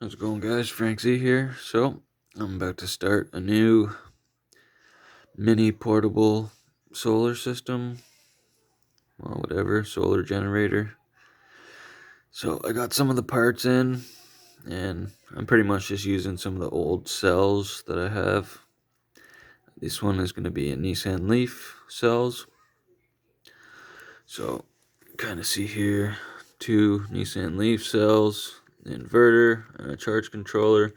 How's it going, guys? Frank Z here. So, I'm about to start a new mini portable solar system. Well, whatever, solar generator. So, I got some of the parts in, and I'm pretty much just using some of the old cells that I have. This one is going to be a Nissan Leaf cells. So, kind of see here, 2 Nissan Leaf cells, an inverter, and a charge controller.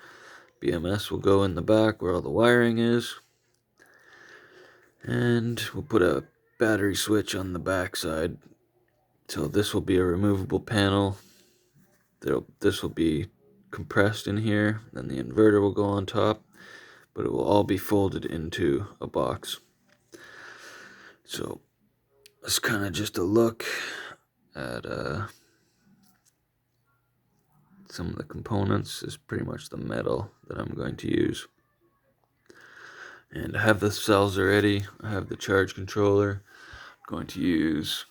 BMS will go in the back where all the wiring is. And we'll put a battery switch on the back side. So this will be a removable panel. This will be compressed in here. Then the inverter will go on top. But it will all be folded into a box. So it's kind of just a look at some of the components. This is pretty much the metal that I'm going to use. And I have the cells already. I have the charge controller. I'm going to use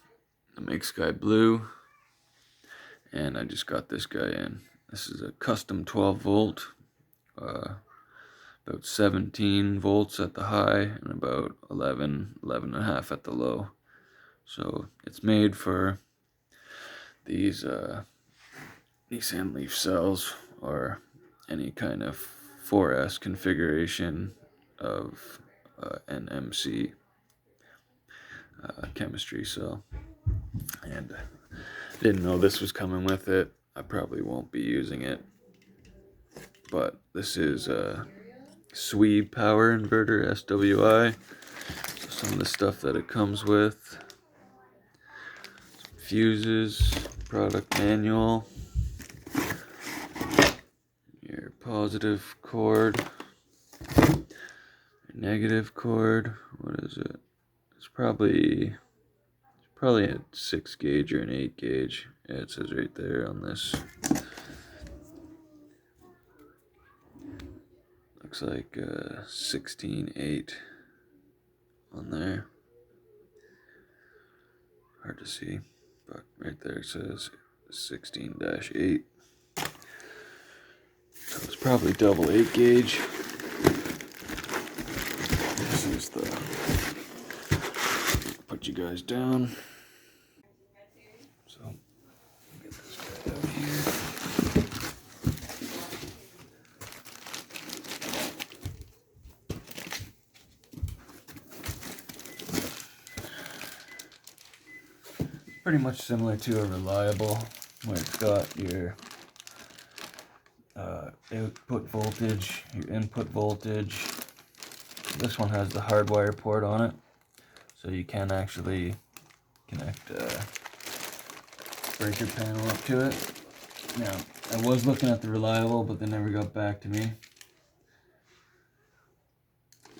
the Make Sky Blue. And I just got this guy in. This is a custom 12 volt, about 17 volts at the high and about 11 and a half at the low. So it's made for these Nissan Leaf cells or any kind of 4S configuration of NMC chemistry cell. And didn't know this was coming with it. I probably won't be using it. But this is a SWI power inverter, SWI. So some of the stuff that it comes with. Some fuses, product manual. Your positive cord. Your negative cord. What is it? It's probably a 6 gauge or an 8 gauge. Yeah, it says right there on this. Looks like 16.8 on there. Hard to see, but right there it says 16-8. So it's probably double 8 gauge. This is the, put you guys down. So, get this guy out here. Pretty much similar to a reliable, where it's got your output voltage, your input voltage. This one has the hardwire port on it, so you can actually connect a breaker panel up to it. Now, I was looking at the reliable, but they never got back to me.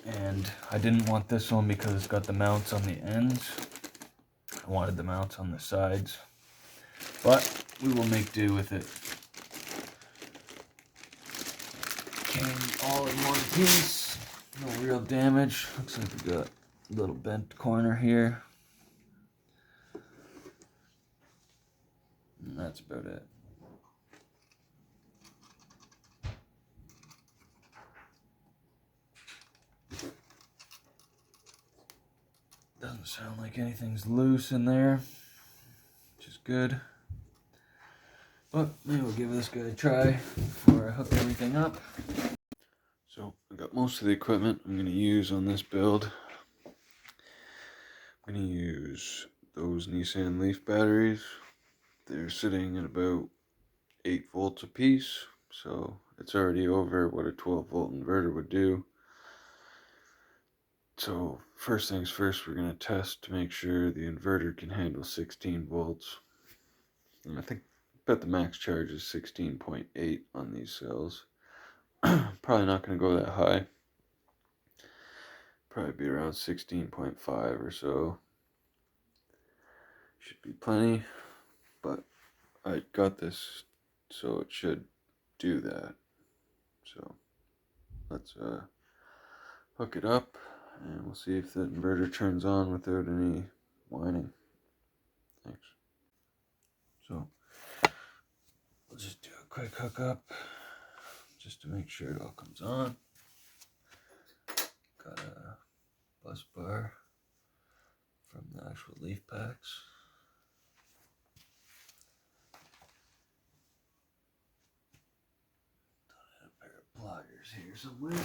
And I didn't want this one because it's got the mounts on the ends. I wanted the mounts on the sides, but we will make do with it. Came all in one piece, no real damage. Looks like we got a little bent corner here. And that's about it. Doesn't sound like anything's loose in there, which is good. But maybe we'll give this guy a try before I hook everything up. So I got most of the equipment I'm going to use on this build. I'm going to use those Nissan Leaf batteries. They're sitting at about 8 volts a piece, so it's already over what a 12 volt inverter would do. So first things first, we're going to test to make sure the inverter can handle 16 volts. And I bet the max charge is 16.8 on these cells. Probably not going to go that high. Probably be around 16.5 or so. Should be plenty, but I got this, so it should do that. So let's hook it up, and we'll see if the inverter turns on without any whining. Thanks. So we'll just do a quick hookup. just to make sure it all comes on. Got a bus bar from the actual leaf packs. Thought I had a pair of pliers here somewhere.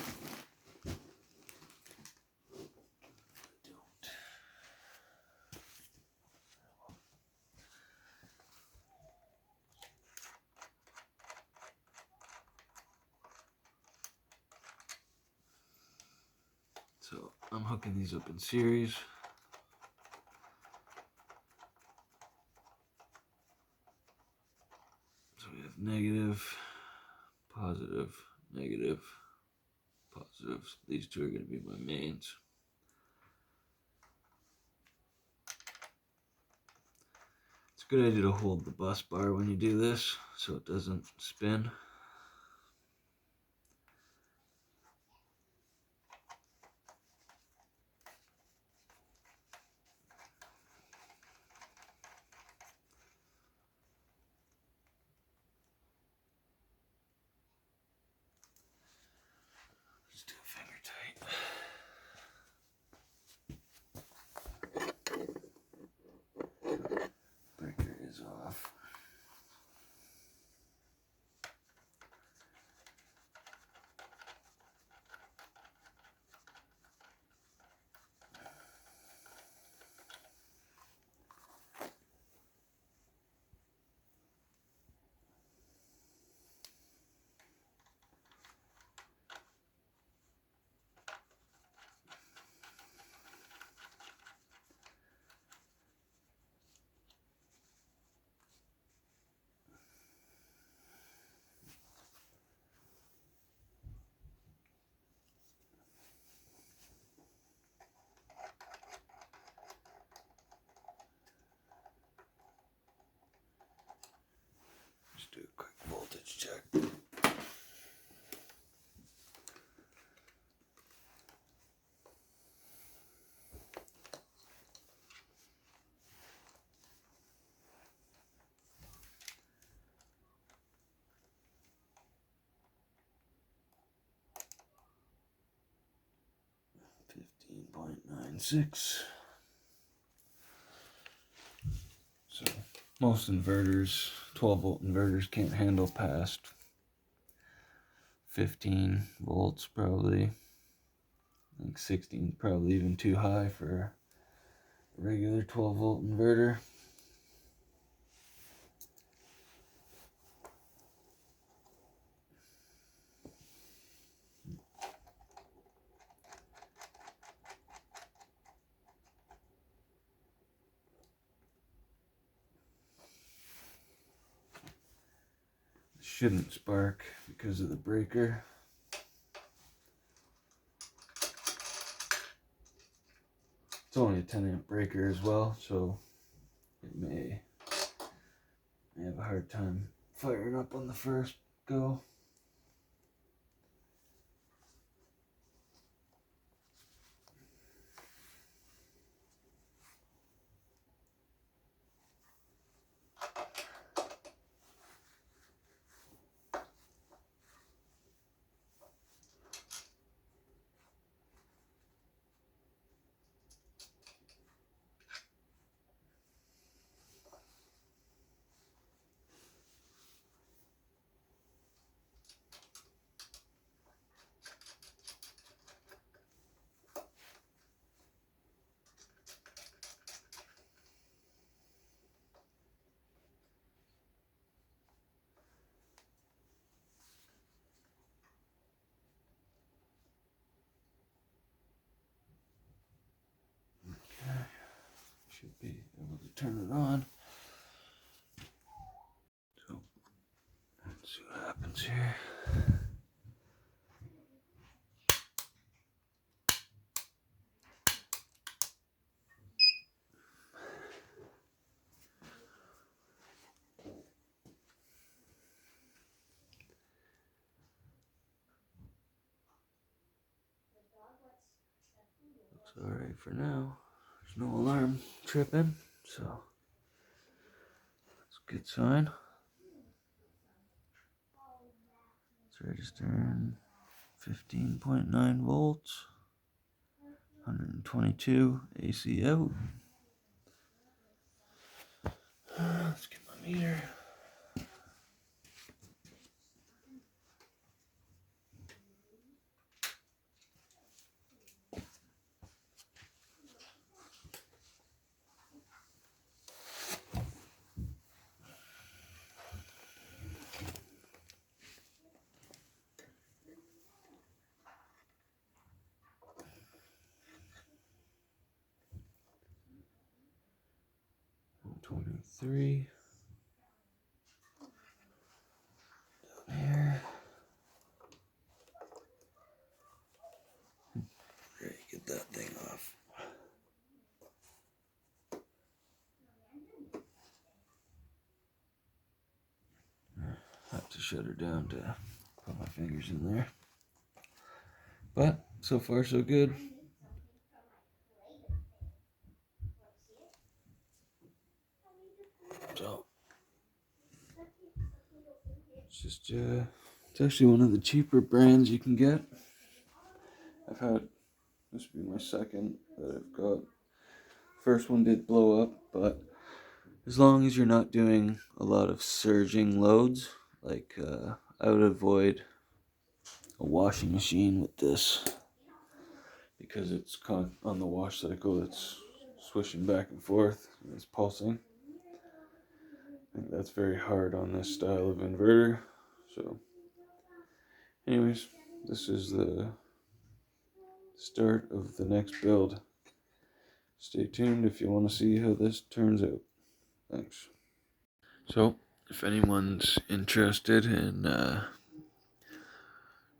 So I'm hooking these up in series. So we have negative, positive, negative, positive. These two are going to be my mains. It's a good idea to hold the bus bar when you do this so it doesn't spin. Just do finger tight. Breaker is off. Just do a quick voltage check. .96. So most inverters, 12 volt inverters, can't handle past 15 volts probably. I think 16 is probably even too high for a regular 12 volt inverter. It shouldn't spark because of the breaker. It's only a 10 amp breaker as well, so it may have a hard time firing up on the first go. Should be able to turn it on. So let's see what happens here. Looks alright for now. There's no alarm tripping, so that's a good sign. Let's Registering 15.9 volts, 122 AC out. Let's get my meter. $23 down here. Ready to get that thing off. Have to shut her down to put my fingers in there. But so far so good. So it's just it's actually one of the cheaper brands you can get. I've had, this will be my second that I've got. First one did blow up, but as long as you're not doing a lot of surging loads, like I would avoid a washing machine with this, because it's on the wash cycle, it's swishing back and forth, and it's pulsing. I think that's very hard on this style of inverter. So anyways, this is the start of the next build. Stay tuned if you want to see how this turns out. Thanks. So if anyone's interested in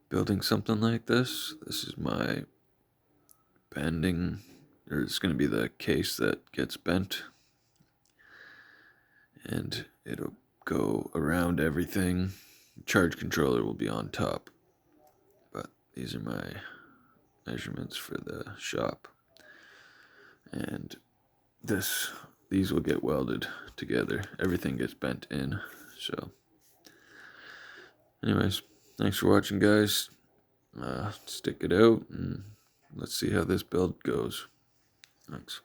building something like this is my bending, or it's going to be the case that gets bent, and it'll go around everything. Charge controller will be on top, but these are my measurements for the shop, and these will get welded together. Everything gets bent in. So anyways, thanks for watching, guys. Stick it out and let's see how this build goes. Thanks.